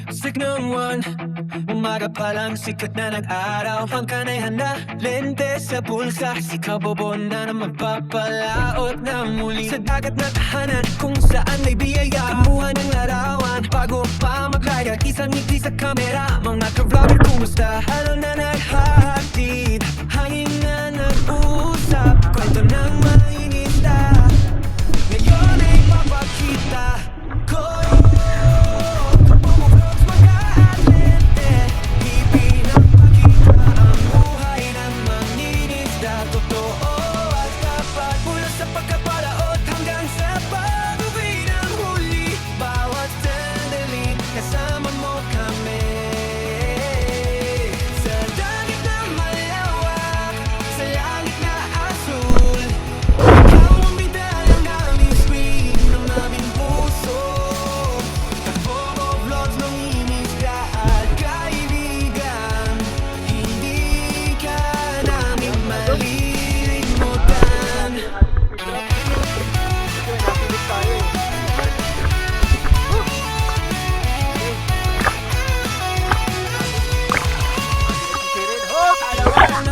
Signal 1, umaga pa lang sikat na nag-araw. Ang kanayahan na lente sa bulsa, si kabobo na naman papalaot na muli sa dagat na tahanan kung saan may biyaya. Kamuha ng larawan bago pa mag-light, isang ngiti sa kamera. Mga ka-vlogger kumusta? Ano na naghahatid? Hangin na nag-uusap, kwento ng mainit na ngayon ay papakita ko.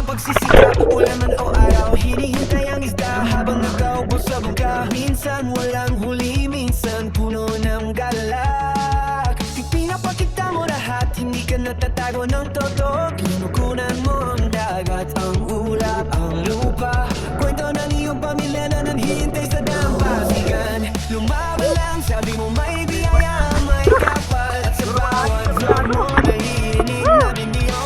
Pagsisikap, ulan man o araw, hinihintay ang isda habang nag-aubos sa bangka. Minsan walang huli, minsan puno ng galak. Pinapakita mo lahat, hindi ka natatago ng toto. Kinukunan mo ang dagat, ang ulap, ang lupa. Kwento ng iyong pamilya na nanghihintay sa dampasigan. Lumaban lang, sabi mo may biyaya, may kapal. At sa bawat vlog mo, nahihininig namin yun.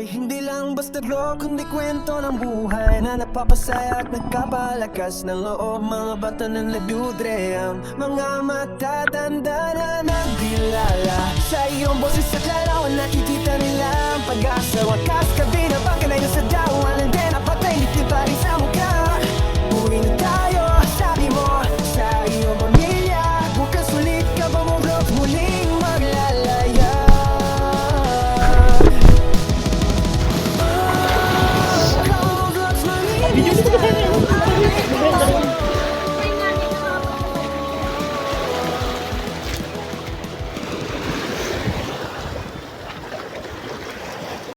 Hindi lang basta vlog, kundi kwento ng buhay na napapasaya at nagpapalakas ng loob. Mga bata na nagdudre, ang mga matatanda na nagdilala. Sa iyong boses sa larawan, nakikita nila ang pag-asa. Wakas